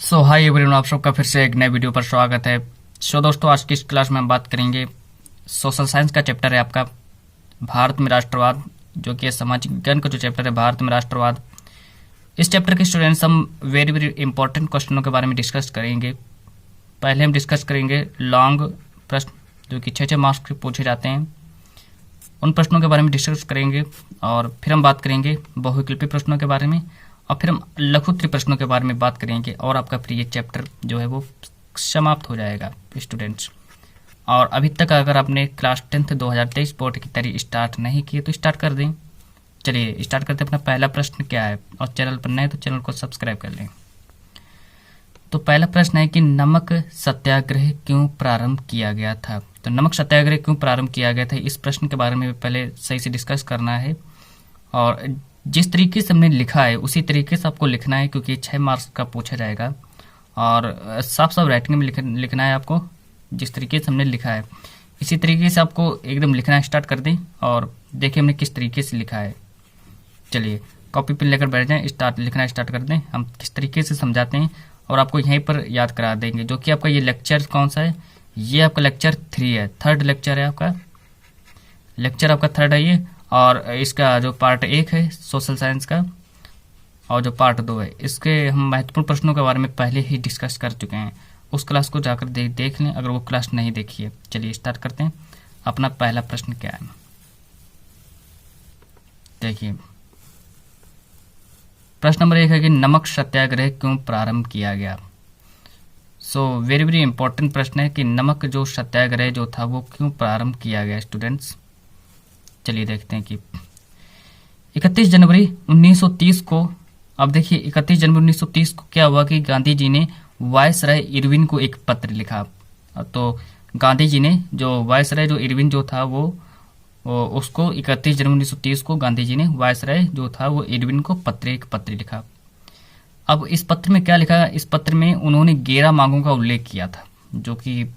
Hi everyone, आप सबका फिर से एक नए वीडियो पर स्वागत है। दोस्तों, आज की इस क्लास में हम बात करेंगे सोशल साइंस का चैप्टर है आपका भारत में राष्ट्रवाद, जो कि सामाजिक विज्ञान का जो चैप्टर है भारत में राष्ट्रवाद। इस चैप्टर के स्टूडेंट्स हम वेरी वेरी इंपॉर्टेंट क्वेश्चनों के बारे में डिस्कस करेंगे। पहले हम डिस्कस करेंगे लॉन्ग प्रश्न, जो कि 6 मार्क्स के पूछे जाते हैं, उन प्रश्नों के बारे में डिस्कस करेंगे। और फिर हम बात करेंगे बहुविकल्पी प्रश्नों के बारे में, और फिर हम लघुत्तरीय प्रश्नों के बारे में बात करेंगे। और आपका फिर ये चैप्टर जो है वो समाप्त हो जाएगा स्टूडेंट्स। और अभी तक अगर आपने क्लास 10th 2023 बोर्ड की तैयारी स्टार्ट नहीं की तो स्टार्ट कर दें। चलिए स्टार्ट करते हैं। अपना पहला प्रश्न क्या है, और चैनल पर नए तो चैनल को सब्सक्राइब कर लें। तो पहला प्रश्न है कि नमक सत्याग्रह क्यों प्रारंभ किया गया था। तो नमक सत्याग्रह क्यों प्रारंभ किया गया था, इस प्रश्न के बारे में पहले सही से डिस्कस करना है। और जिस तरीके से हमने लिखा है उसी तरीके से आपको लिखना है, क्योंकि 6 मार्क्स का पूछा जाएगा। और साफ साफ राइटिंग में लिखना है आपको। जिस तरीके से हमने लिखा है इसी तरीके से आपको एकदम लिखना स्टार्ट कर दें, और देखिए हमने किस तरीके से लिखा है। चलिए कॉपी पेन लेकर बैठ जाएं, लिखना स्टार्ट कर दें। हम किस तरीके से समझाते हैं और आपको यहीं पर याद करा देंगे। जो कि आपका ये लेक्चर कौन सा है, ये आपका लेक्चर 3 है, थर्ड लेक्चर है आपका, लेक्चर आपका थर्ड है ये। और इसका जो पार्ट 1 है सोशल साइंस का, और जो पार्ट 2 है, इसके हम महत्वपूर्ण प्रश्नों के बारे में पहले ही डिस्कस कर चुके हैं। उस क्लास को जाकर देख लें अगर वो क्लास नहीं देखी है। चलिए स्टार्ट करते हैं। अपना पहला प्रश्न क्या है, देखिए प्रश्न नंबर 1 है कि नमक सत्याग्रह क्यों प्रारंभ किया गया। वेरी वेरी इंपॉर्टेंट प्रश्न है कि नमक जो सत्याग्रह जो था वो क्यों प्रारंभ किया गया स्टूडेंट्स। चलिए देखते हैं कि 31 जनवरी 1930 को, अब देखिए 31 जनवरी 1930 को क्या हुआ कि गांधी जी ने वायसराय इरविन को एक पत्र लिखा। तो गांधी जी ने जो वायसराय जो इरविन जो था वो उसको 31 जनवरी 1930 को गांधी जी ने वायसराय जो था वो इरविन को एक पत्र लिखा। अब इस पत्र में क्या लिखा, इस पत्र में उन्होंने 11 मांगों का उल्लेख किया था, जो कि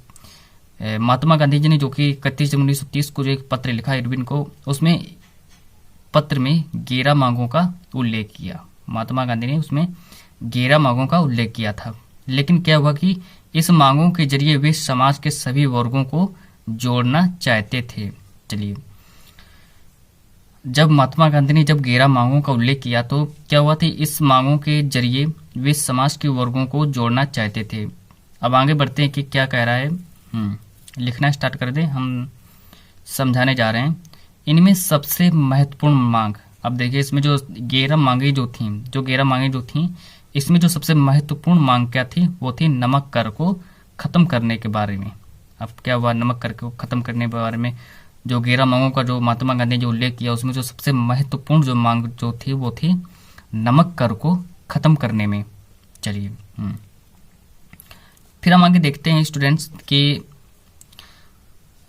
महात्मा गांधी जी ने जो कि 31 जनवरी 1930 को जो एक पत्र लिखा इरविन को, उसमें पत्र में 11 मांगों का उल्लेख किया। महात्मा गांधी ने उसमें 11 मांगों का उल्लेख किया था। लेकिन क्या हुआ कि इस मांगों के जरिए वे समाज के सभी वर्गों को जोड़ना चाहते थे। चलिए, जब महात्मा गांधी ने जब 11 मांगों का उल्लेख किया तो क्या हुआ था, इस मांगों के जरिए वे समाज के वर्गों को जोड़ना चाहते थे। अब आगे बढ़ते हैं कि क्या कह रहा है। लिखना स्टार्ट कर दें, हम समझाने जा रहे हैं। इनमें सबसे महत्वपूर्ण मांग, अब देखिए इसमें जो 11 मांगे जो थी, इसमें जो सबसे महत्वपूर्ण मांग क्या थी, वो थी नमक कर को खत्म करने के बारे में। अब क्या हुआ, नमक कर को खत्म करने के बारे में जो 11 मांगों का जो महात्मा गांधी ने जो उल्लेख किया, उसमें जो सबसे महत्वपूर्ण जो मांग जो थी वो थी नमक कर को खत्म करने में। चलिए फिर हम आगे देखते हैं स्टूडेंट्स कि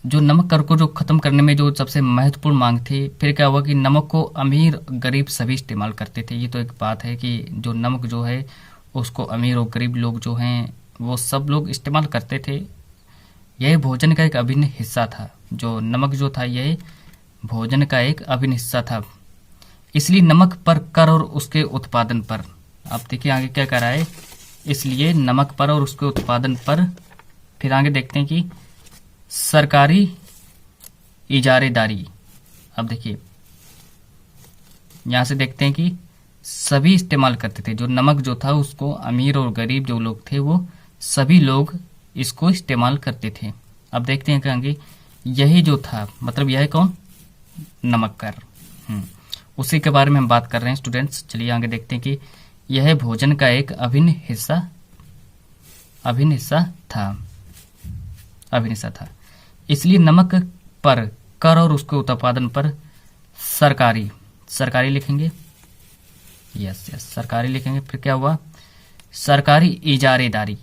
जो नमक कर को जो खत्म करने में जो सबसे महत्वपूर्ण मांग थी, फिर क्या हुआ कि नमक को अमीर गरीब सभी इस्तेमाल करते थे। ये तो एक बात है कि जो नमक जो है उसको अमीर और गरीब लोग जो हैं वो सब लोग इस्तेमाल करते थे। यह भोजन का एक अभिन्न हिस्सा था। जो नमक जो था यह भोजन का एक अभिन्न हिस्सा था। इसलिए नमक पर कर और उसके उत्पादन पर, आप देखिए आगे क्या कह रहा है, इसलिए नमक पर और उसके उत्पादन पर, फिर आगे देखते हैं कि सरकारी इजारेदारी। अब देखिए यहां से देखते हैं कि सभी इस्तेमाल करते थे। जो नमक जो था उसको अमीर और गरीब जो लोग थे वो सभी लोग इसको इस्तेमाल करते थे। अब देखते हैं कहेंगे यही जो था, मतलब यह कौन, नमक कर, उसी के बारे में हम बात कर रहे हैं स्टूडेंट्स। चलिए आगे देखते हैं कि यह भोजन का एक अभिन्न हिस्सा था। इसलिए नमक पर कर और उसके उत्पादन पर सरकारी लिखेंगे, यस सरकारी लिखेंगे। फिर क्या हुआ, सरकारी इजारेदारी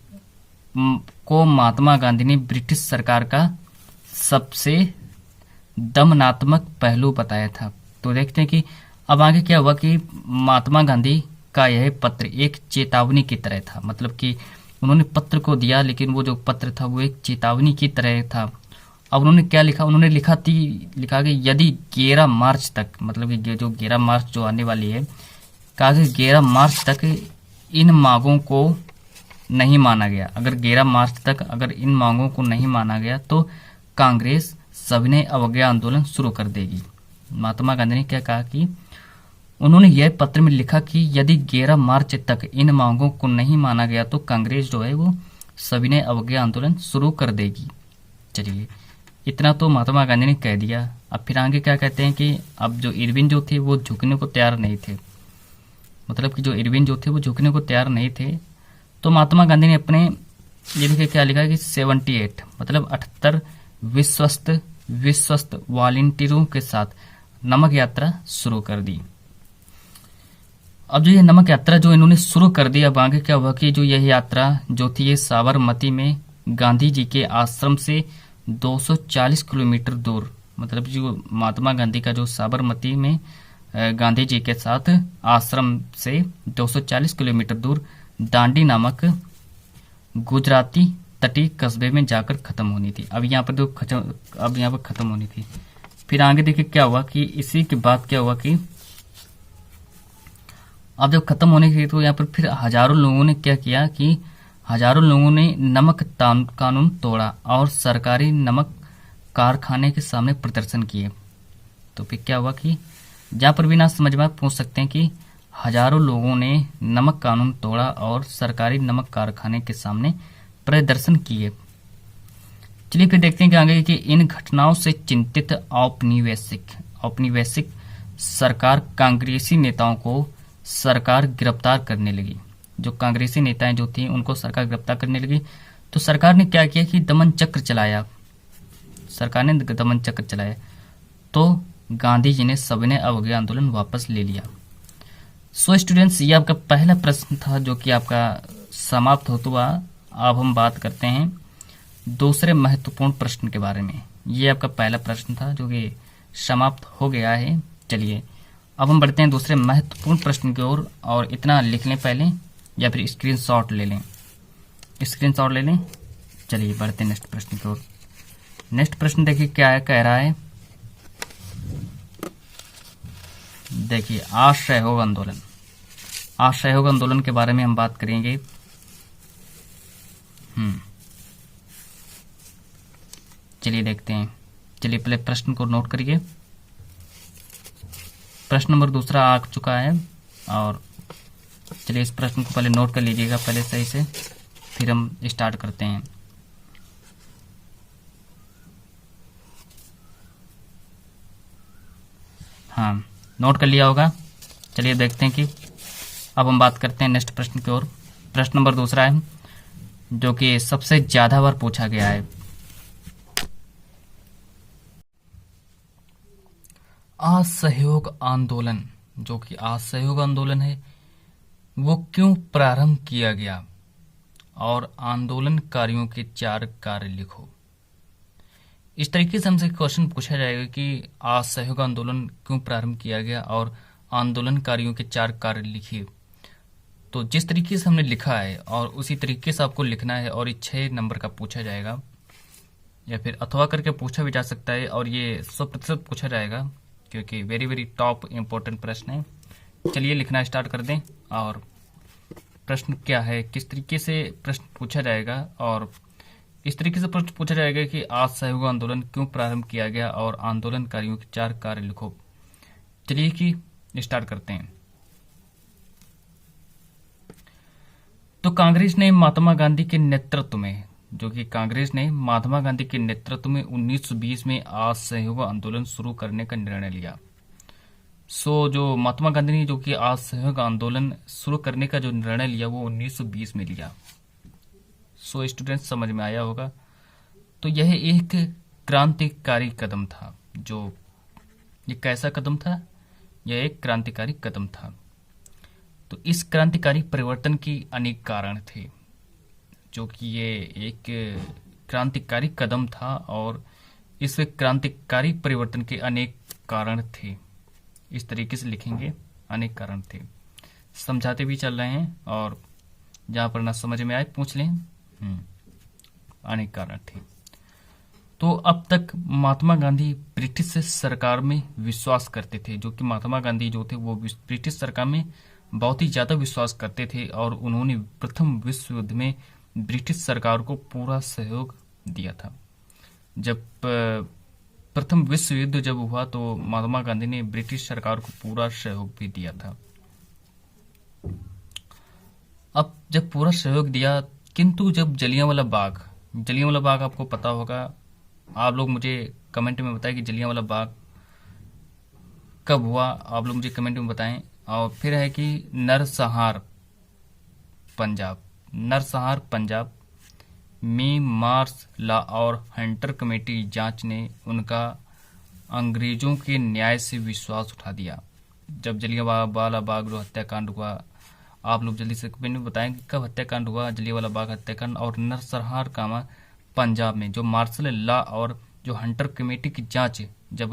को महात्मा गांधी ने ब्रिटिश सरकार का सबसे दमनात्मक पहलू बताया था। तो देखते हैं कि अब आगे क्या हुआ कि महात्मा गांधी का यह पत्र एक चेतावनी की तरह था। मतलब कि उन्होंने पत्र को दिया, लेकिन वो जो पत्र था वो एक चेतावनी की तरह था। अब उन्होंने क्या लिखा, उन्होंने लिखा कि यदि 11 मार्च तक, मतलब कि जो 11 मार्च जो आने वाली है, कहा कि 11 मार्च तक इन मांगों को नहीं माना गया, अगर 11 मार्च तक अगर इन मांगों को नहीं माना गया तो कांग्रेस सविनय अवज्ञा आंदोलन शुरू कर देगी। महात्मा गांधी ने क्या कहा कि उन्होंने यह पत्र में लिखा कि यदि 11 मार्च तक इन मांगों को नहीं माना गया तो कांग्रेस जो है वो सविनय अवज्ञा आंदोलन शुरू कर देगी। चलिए, इतना तो महात्मा गांधी ने कह दिया। अब फिर आगे क्या कहते हैं कि अब जो इरविन जो थे वो झुकने को तैयार नहीं थे, मतलब कि जो इरविन जो थे वो झुकने को तैयार नहीं थे। तो महात्मा गांधी ने अपने ये लिखे, क्या लिखा कि 78 मतलब 78 विश्वस्त वॉलंटियरों के साथ नमक यात्रा शुरू कर दी। अब जो ये नमक यात्रा जो इन्होंने शुरू कर दी, अब आगे क्या हुआ कि जो यह यात्रा जो थी ये साबरमती में गांधी जी के आश्रम से 240 किलोमीटर दूर, मतलब जो महात्मा गांधी का जो साबरमती में गांधी जी के साथ आश्रम से 240 किलोमीटर दूर दांडी नामक गुजराती तटीय कस्बे में जाकर खत्म होनी थी। अब यहाँ पर खत्म होनी थी। फिर आगे देखिए क्या हुआ कि इसी के बाद क्या हुआ कि अब जब खत्म होने की तो यहाँ पर फिर हजारों लोगों ने क्या किया कि हजारों लोगों ने नमक कानून तोड़ा और सरकारी नमक कारखाने के सामने प्रदर्शन किए। तो फिर क्या हुआ कि जहाँ पर भी ना समझ में पूछ सकते हैं कि हजारों लोगों ने नमक कानून तोड़ा और सरकारी नमक कारखाने के सामने प्रदर्शन किए। चलिए फिर देखते हैं कि आगे कि इन घटनाओं से चिंतित औपनिवेशिक सरकार कांग्रेसी नेताओं को सरकार गिरफ्तार करने लगी। जो कांग्रेसी नेताएं जो थी उनको सरकार गिरफ्तार करने लगी। तो सरकार ने क्या किया कि दमन चक्र चलाया। तो गांधी जी ने सविनय अवज्ञा आंदोलन वापस ले लिया। सो स्टूडेंट्स, ये आपका पहला प्रश्न था जो कि आपका समाप्त होता हुआ। अब हम बात करते हैं दूसरे महत्वपूर्ण प्रश्न के बारे में। ये आपका पहला प्रश्न था जो कि समाप्त हो गया है। चलिए अब हम बढ़ते हैं दूसरे महत्वपूर्ण प्रश्न की ओर, और इतना लिख लें पहले या फिर स्क्रीनशॉट ले लें। चलिए बढ़ते हैं नेक्स्ट प्रश्न की ओर। नेक्स्ट प्रश्न देखिए क्या कह रहा है। देखिए असहयोग आंदोलन के बारे में हम बात करेंगे। चलिए देखते हैं। चलिए पहले प्रश्न को नोट करिए। प्रश्न नंबर दूसरा आ चुका है, और चलिए इस प्रश्न को पहले नोट कर लीजिएगा पहले सही से, फिर हम स्टार्ट करते हैं। हाँ, नोट कर लिया होगा। चलिए देखते हैं कि अब हम बात करते हैं नेक्स्ट प्रश्न की ओर। प्रश्न नंबर दूसरा है जो कि सबसे ज्यादा बार पूछा गया है। असहयोग आंदोलन, जो कि असहयोग आंदोलन है, वो क्यों प्रारंभ किया गया, और आंदोलनकारियों के 4 कार्य लिखो। इस तरीके से हमसे क्वेश्चन पूछा जाएगा कि असहयोग आंदोलन क्यों प्रारंभ किया गया और आंदोलनकारियों के 4 कार्य लिखिए। तो जिस तरीके से हमने लिखा है और उसी तरीके से आपको लिखना है, और ये 6 नंबर का पूछा जाएगा, या फिर अथवा करके पूछा भी जा सकता है, और ये 100% पूछा जाएगा क्योंकि वेरी वेरी टॉप इम्पोर्टेंट प्रश्न है। चलिए लिखना स्टार्ट कर दें। और प्रश्न क्या है, किस तरीके से प्रश्न पूछा जाएगा, और इस तरीके से प्रश्न पूछा जाएगा कि असहयोग आंदोलन क्यों प्रारंभ किया गया और आंदोलनकारियों के 4 कार्य लिखो। चलिए कि स्टार्ट करते हैं। तो कांग्रेस ने महात्मा गांधी के नेतृत्व में, जो कि कांग्रेस ने महात्मा गांधी के नेतृत्व में 1920 में असहयोग आंदोलन शुरू करने का निर्णय लिया। सो जो महात्मा गांधी ने जो कि असहयोग आंदोलन शुरू करने का जो निर्णय लिया वो 1920 में लिया। सो स्टूडेंट्स समझ में आया होगा। तो यह एक क्रांतिकारी कदम था। जो ये कैसा कदम था? यह एक क्रांतिकारी कदम था। तो इस क्रांतिकारी परिवर्तन की अनेक कारण थे, जो कि ये एक क्रांतिकारी कदम था और इस क्रांतिकारी परिवर्तन के अनेक कारण थे। इस तरीके से लिखेंगे, अनेक कारण थे। समझाते भी चल रहे हैं, और जहां पर ना समझ में आए पूछ लें। अनेक कारण थे। तो अब तक महात्मा गांधी ब्रिटिश सरकार में विश्वास करते थे, जो कि महात्मा गांधी जो थे वो ब्रिटिश सरकार में बहुत ही ज़्यादा विश्वास करते थे और उन्होंने प्रथम विश्व युद्ध में ब्रिटिश सरकार को पूरा सहयोग दिया था। जब प्रथम विश्व युद्ध जब हुआ तो महात्मा गांधी ने ब्रिटिश सरकार को पूरा सहयोग भी दिया था। अब जब पूरा सहयोग दिया, किंतु जब जलियांवाला बाग आपको पता होगा, आप लोग मुझे कमेंट में बताएं कि जलियांवाला बाग कब हुआ, आप लोग मुझे कमेंट में बताएं। और फिर है कि नरसंहार पंजाब में मार्श लॉ और हंटर कमेटी जांच ने उनका अंग्रेजों के न्याय से विश्वास उठा दिया। जब जलियांवाला बाग जो हत्याकांड हुआ, आप लोग जल्दी से कमेंट में बताएं कि कब हत्याकांड हुआ, जलियांवाला बाग हत्याकांड। और नरसंहार पंजाब में जो मार्शल लॉ और जो हंटर कमेटी की जांच जब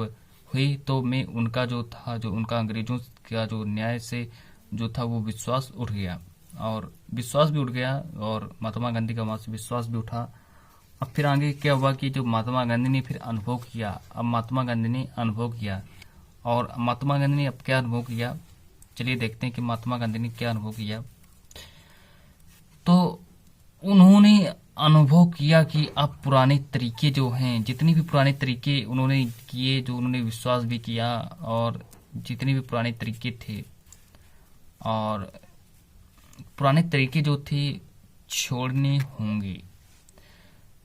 हुई तो में उनका जो था, जो उनका अंग्रेजों का जो न्याय से जो था वो विश्वास उठ गया, और विश्वास भी उठ गया और महात्मा गांधी का वहां से विश्वास भी उठा। अब फिर आगे क्या हुआ कि जो महात्मा गांधी ने फिर अनुभव किया, और महात्मा गांधी ने अब क्या अनुभव किया, चलिए देखते हैं कि महात्मा गांधी ने क्या अनुभव किया। तो उन्होंने अनुभव किया कि अब पुराने तरीके जो हैं, जितने भी पुराने तरीके उन्होंने किए, जो उन्होंने विश्वास भी किया, और जितने भी पुराने तरीके थे और पुराने तरीके जो थे छोड़ने होंगे।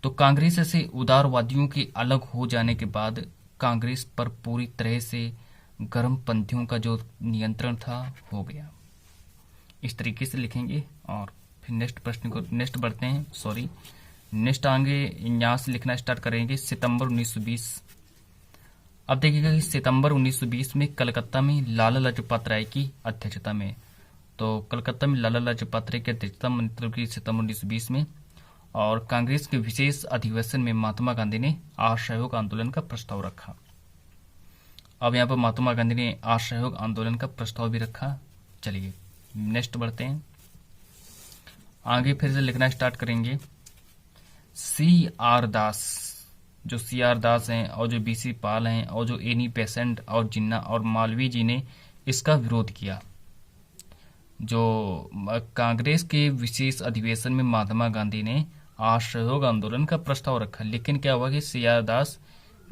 तो कांग्रेस से उदारवादियों के अलग हो जाने के बाद कांग्रेस पर पूरी तरह से गर्मपंथियों का जो नियंत्रण था हो गया। इस तरीके से लिखेंगे और फिर नेक्स्ट बढ़ते हैं। नेक्स्ट आगे यहाँ से लिखना स्टार्ट करेंगे सितंबर 1920। अब देखिएगा कि सितंबर 1920 में कलकत्ता में लाला लाजपत राय की अध्यक्षता में, तो कलकत्ता में लाला लाजपत राय की अध्यक्षता मतलब की सितंबर 1920 में, और कांग्रेस के विशेष अधिवेशन में महात्मा गांधी ने असहयोग आंदोलन का प्रस्ताव रखा। अब यहाँ पर महात्मा गांधी ने असहयोग आंदोलन का प्रस्ताव भी रखा। चलिए नेक्स्ट बढ़ते हैं, आगे फिर से लिखना स्टार्ट करेंगे। C.R. दास हैं और जो B.C. पाल हैं और जो एनी बेसेंट और जिन्ना और मालवीय जी ने इसका विरोध किया। जो कांग्रेस के विशेष अधिवेशन में महात्मा गांधी ने असहयोग आंदोलन का प्रस्ताव रखा, लेकिन क्या हुआ कि C.R. दास,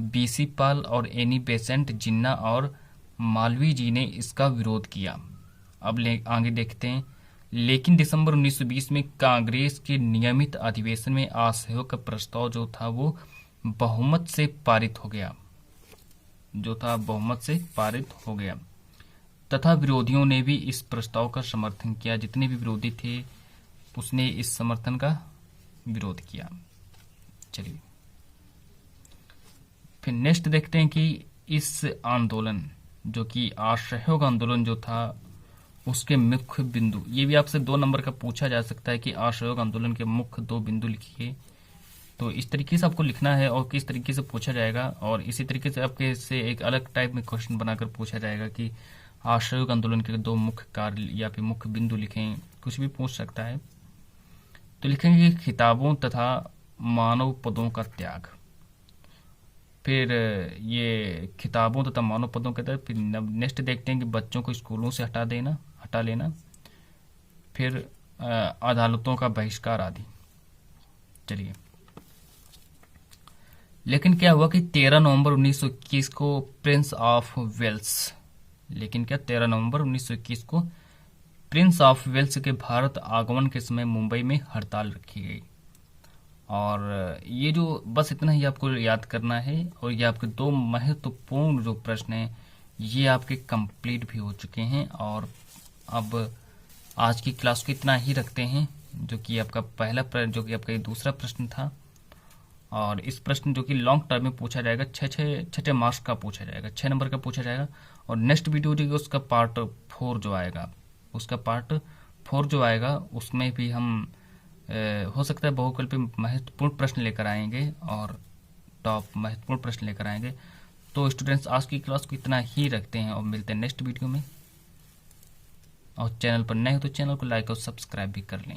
B.C. पाल और एनी बेसेंट, जिन्ना और मालवीय जी ने इसका विरोध किया। अब आगे देखते हैं। लेकिन दिसंबर 1920 में कांग्रेस के नियमित अधिवेशन में असहयोग का प्रस्ताव जो था वो बहुमत से पारित हो गया तथा विरोधियों ने भी इस प्रस्ताव का समर्थन किया। जितने भी विरोधी थे उसने इस समर्थन का विरोध किया। चलिए फिर नेक्स्ट देखते हैं कि इस आंदोलन जो कि असहयोग आंदोलन जो था उसके मुख्य बिंदु, ये भी आपसे 2 नंबर का पूछा जा सकता है कि असहयोग आंदोलन के मुख्य 2 बिंदु लिखिए। तो इस तरीके से आपको लिखना है और किस तरीके से पूछा जाएगा, और इसी तरीके से आपके से एक अलग टाइप में क्वेश्चन बनाकर पूछा जाएगा कि असहयोग आंदोलन के 2 मुख्य कार्य या फिर मुख्य बिंदु लिखें, कुछ भी पूछ सकता है। तो लिखेंगे खिताबों तथा मानव पदों का त्याग। फिर ये खिताबों तथा मानव पदों के त्याग। फिर नेक्स्ट देखते हैं कि बच्चों को स्कूलों से हटा लेना, फिर अदालतों का बहिष्कार आदि। चलिए, लेकिन क्या हुआ कि 13 नवंबर 1921 को प्रिंस ऑफ वेल्स के भारत आगमन के समय मुंबई में हड़ताल रखी गई। और ये जो बस इतना ही आपको याद करना है, और ये आपके 2 महत्वपूर्ण जो प्रश्न हैं ये आपके कंप्लीट भी हो चुके हैं। और अब आज की क्लास को इतना ही रखते हैं, जो कि आपका जो कि आपका दूसरा प्रश्न था। और इस प्रश्न जो कि लॉन्ग टर्म में पूछा जाएगा, 6 मार्क्स का पूछा जाएगा, 6 नंबर का पूछा जाएगा। और नेक्स्ट वीडियो जो उसका पार्ट 4 जो आएगा उसमें भी हम हो सकता है बहुकल्पी महत्वपूर्ण प्रश्न लेकर आएंगे और टॉप महत्वपूर्ण प्रश्न लेकर आएंगे। तो स्टूडेंट्स आज की क्लास को इतना ही रखते हैं और मिलते हैं नेक्स्ट वीडियो में। और चैनल पर नए हो तो चैनल को लाइक और सब्सक्राइब भी कर लें।